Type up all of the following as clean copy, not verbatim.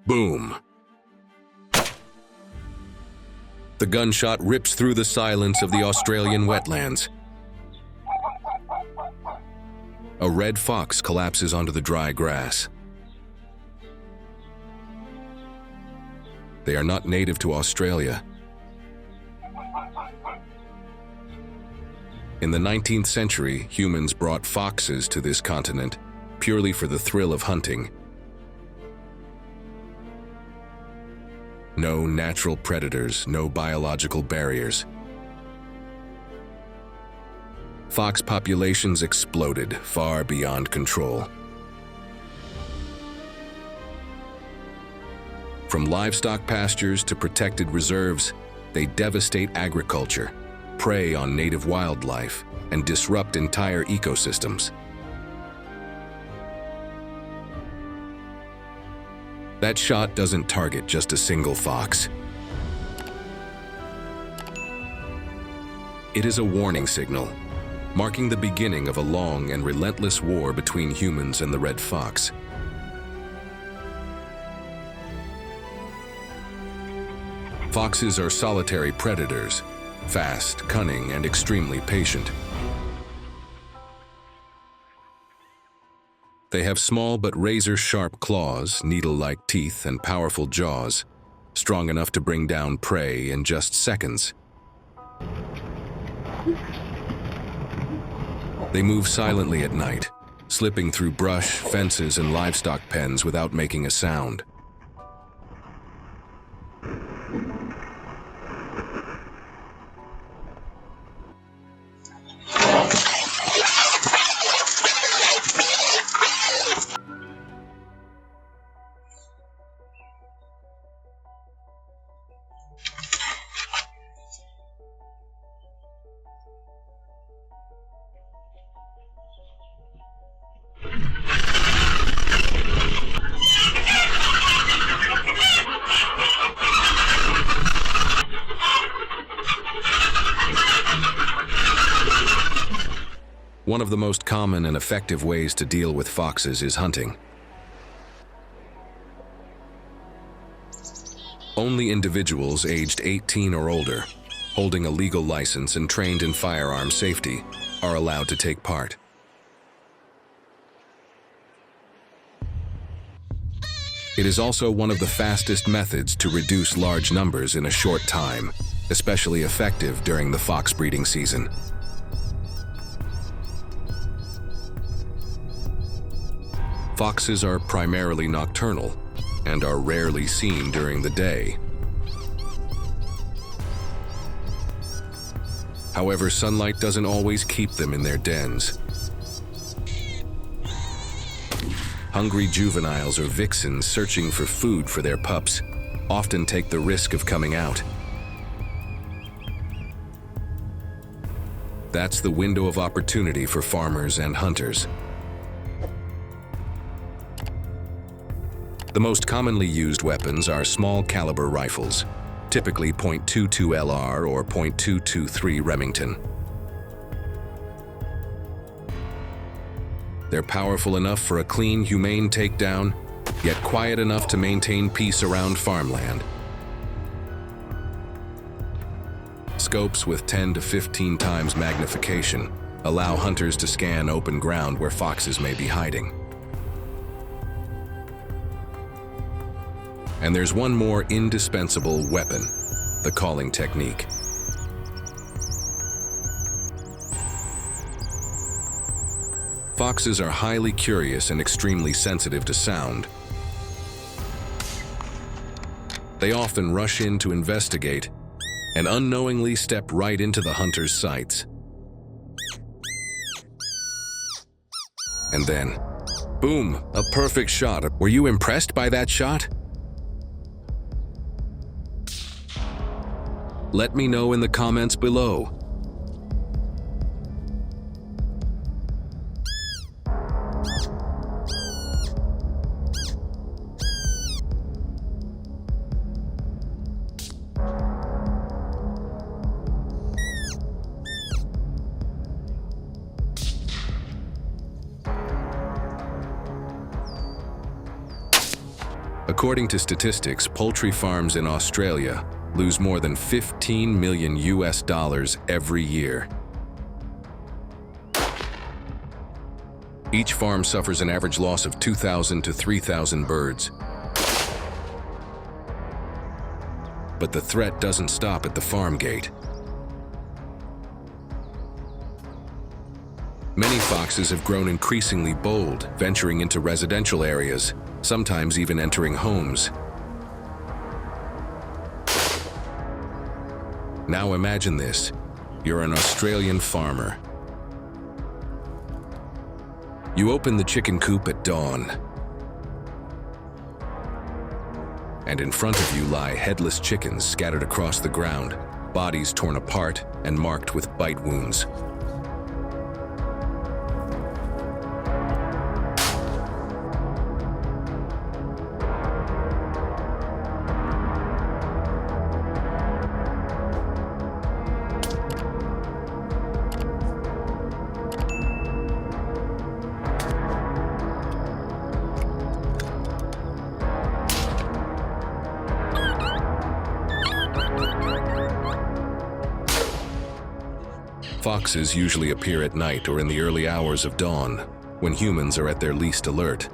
Boom! The gunshot rips through the silence of the Australian wetlands. A red fox collapses onto the dry grass. They are not native to Australia. In the 19th century, humans brought foxes to this continent purely for the thrill of hunting. No natural predators, no biological barriers. Fox populations exploded far beyond control. From livestock pastures to protected reserves, they devastate agriculture, prey on native wildlife, and disrupt entire ecosystems. That shot doesn't target just a single fox. It is a warning signal, marking the beginning of a long and relentless war between humans and the red fox. Foxes are solitary predators, fast, cunning, and extremely patient. They have small but razor-sharp claws, needle-like teeth, and powerful jaws, strong enough to bring down prey in just seconds. They move silently at night, slipping through brush, fences, and livestock pens without making a sound. One of the most common and effective ways to deal with foxes is hunting. Only individuals aged 18 or older, holding a legal license and trained in firearm safety, are allowed to take part. It is also one of the fastest methods to reduce large numbers in a short time, especially effective during the fox breeding season. Foxes are primarily nocturnal and are rarely seen during the day. However, sunlight doesn't always keep them in their dens. Hungry juveniles or vixens searching for food for their pups often take the risk of coming out. That's the window of opportunity for farmers and hunters. The most commonly used weapons are small caliber rifles, typically .22 LR or .223 Remington. They're powerful enough for a clean, humane takedown, yet quiet enough to maintain peace around farmland. Scopes with 10 to 15 times magnification allow hunters to scan open ground where foxes may be hiding. And there's one more indispensable weapon, the calling technique. Foxes are highly curious and extremely sensitive to sound. They often rush in to investigate and unknowingly step right into the hunter's sights. And then, boom, a perfect shot. Were you impressed by that shot? Let me know in the comments below. A According to statistics, poultry farms in Australia lose more than $15 million every year. Each farm suffers an average loss of 2,000 to 3,000 birds. But the threat doesn't stop at the farm gate. Many foxes have grown increasingly bold, venturing into residential areas, sometimes even entering homes. Now imagine this. You're an Australian farmer. You open the chicken coop at dawn, and in front of you lie headless chickens scattered across the ground, bodies torn apart and marked with bite wounds. Foxes usually appear at night or in the early hours of dawn, when humans are at their least alert.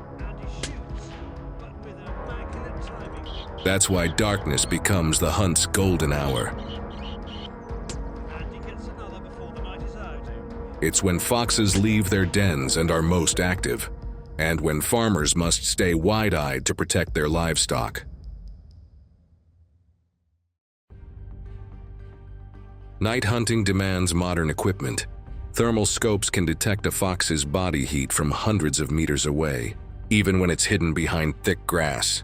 That's why darkness becomes the hunt's golden hour. It's when foxes leave their dens and are most active, and when farmers must stay wide-eyed to protect their livestock. Night hunting demands modern equipment. Thermal scopes can detect a fox's body heat from hundreds of meters away, even when it's hidden behind thick grass.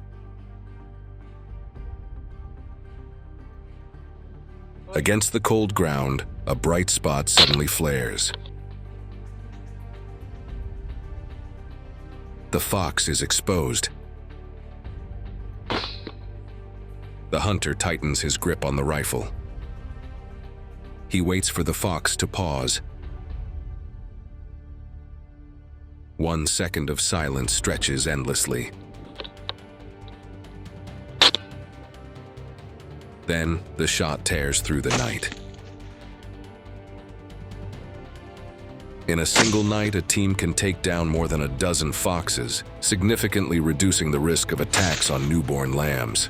Against the cold ground, a bright spot suddenly flares. The fox is exposed. The hunter tightens his grip on the rifle. He waits for the fox to pause. 1 second of silence stretches endlessly. Then, the shot tears through the night. In a single night, a team can take down more than a dozen foxes, significantly reducing the risk of attacks on newborn lambs.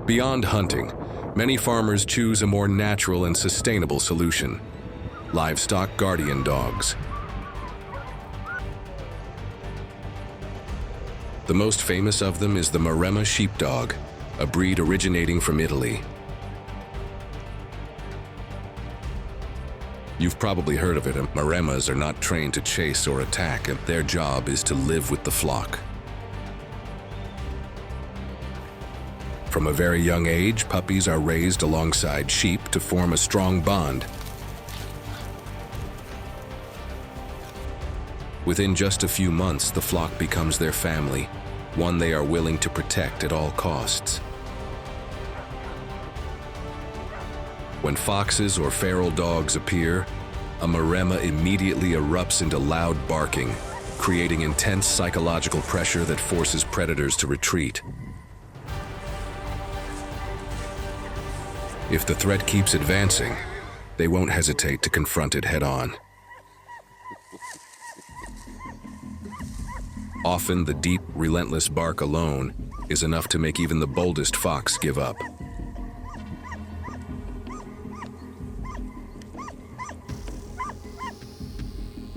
Beyond hunting, many farmers choose a more natural and sustainable solution: livestock guardian dogs. The most famous of them is the Maremma sheepdog, a breed originating from Italy. You've probably heard of it. Maremmas are not trained to chase or attack, and their job is to live with the flock. From a very young age, puppies are raised alongside sheep to form a strong bond. Within just a few months, the flock becomes their family, one they are willing to protect at all costs. When foxes or feral dogs appear, a Maremma immediately erupts into loud barking, creating intense psychological pressure that forces predators to retreat. If the threat keeps advancing, they won't hesitate to confront it head-on. Often, the deep, relentless bark alone is enough to make even the boldest fox give up.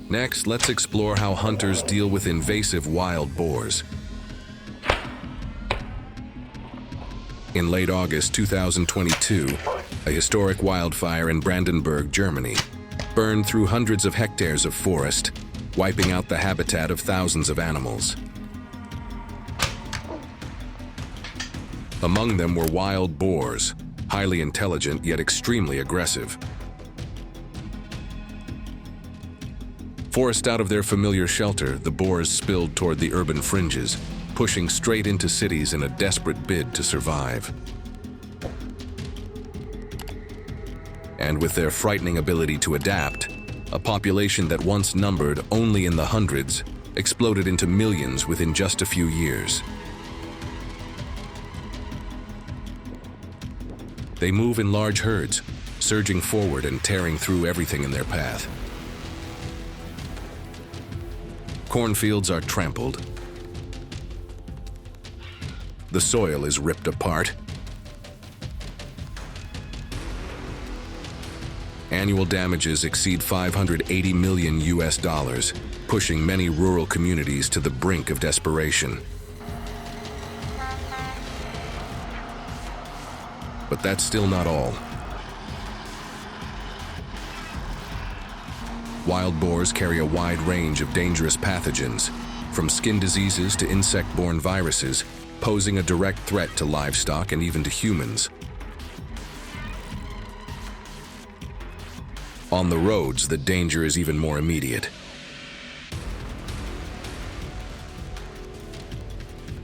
Next, let's explore how hunters deal with invasive wild boars. In late August 2022, a historic wildfire in Brandenburg, Germany, burned through hundreds of hectares of forest, wiping out the habitat of thousands of animals. Among them were wild boars, highly intelligent yet extremely aggressive. Forced out of their familiar shelter, the boars spilled toward the urban fringes, pushing straight into cities in a desperate bid to survive. And with their frightening ability to adapt, a population that once numbered only in the hundreds exploded into millions within just a few years. They move in large herds, surging forward and tearing through everything in their path. Cornfields are trampled. The soil is ripped apart. Annual damages exceed $580 million, pushing many rural communities to the brink of desperation. But that's still not all. Wild boars carry a wide range of dangerous pathogens, from skin diseases to insect-borne viruses, posing a direct threat to livestock and even to humans. On the roads, the danger is even more immediate.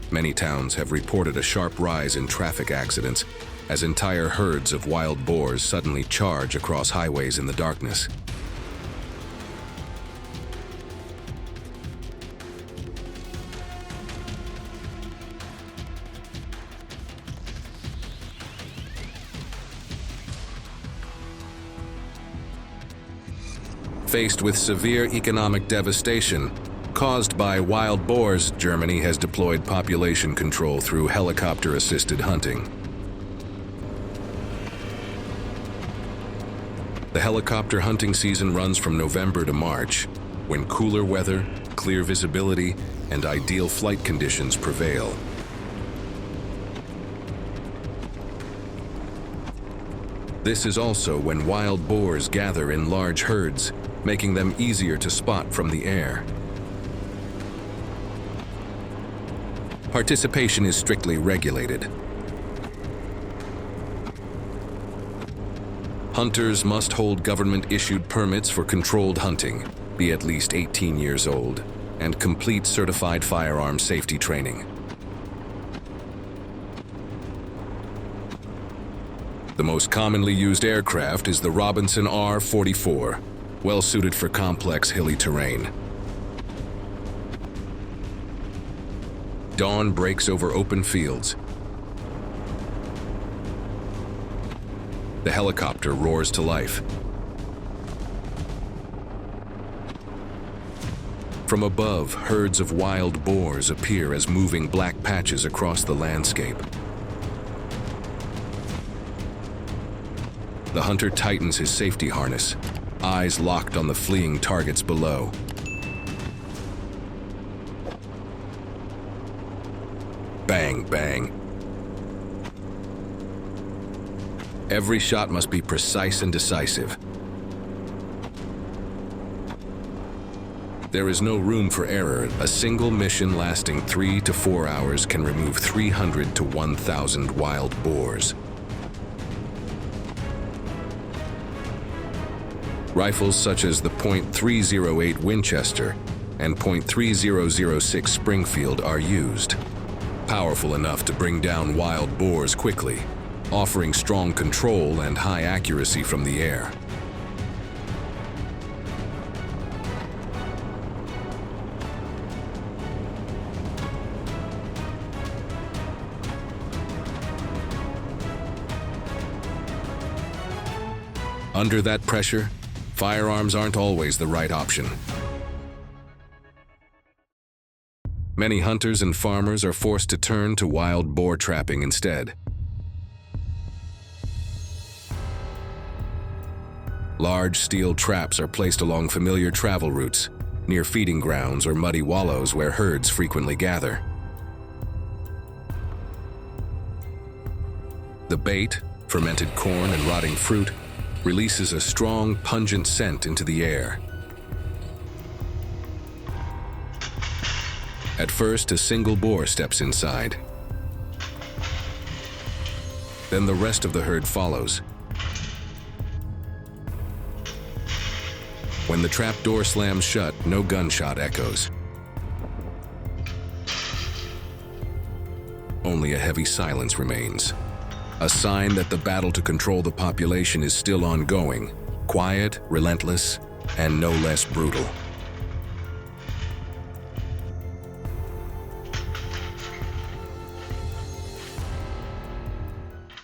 Many towns have reported a sharp rise in traffic accidents as entire herds of wild boars suddenly charge across highways in the darkness. Faced with severe economic devastation caused by wild boars, Germany has deployed population control through helicopter-assisted hunting. The helicopter hunting season runs from November to March, when cooler weather, clear visibility, and ideal flight conditions prevail. This is also when wild boars gather in large herds, making them easier to spot from the air. Participation is strictly regulated. Hunters must hold government-issued permits for controlled hunting, be at least 18 years old, and complete certified firearm safety training. The most commonly used aircraft is the Robinson R-44, well suited for complex hilly terrain. Dawn breaks over open fields. The helicopter roars to life. From above, herds of wild boars appear as moving black patches across the landscape. The hunter tightens his safety harness, eyes locked on the fleeing targets below. Bang, bang. Every shot must be precise and decisive. There is no room for error. A single mission lasting 3 to 4 hours can remove 300 to 1,000 wild boars. Rifles such as the .308 Winchester and .3006 Springfield are used, powerful enough to bring down wild boars quickly, offering strong control and high accuracy from the air. Under that pressure, firearms aren't always the right option. Many hunters and farmers are forced to turn to wild boar trapping instead. Large steel traps are placed along familiar travel routes, near feeding grounds or muddy wallows where herds frequently gather. The bait, fermented corn and rotting fruit, releases a strong, pungent scent into the air. At first, a single boar steps inside. Then the rest of the herd follows. When the trap door slams shut, no gunshot echoes. Only a heavy silence remains. a sign that the battle to control the population is still ongoing, quiet, relentless, and no less brutal.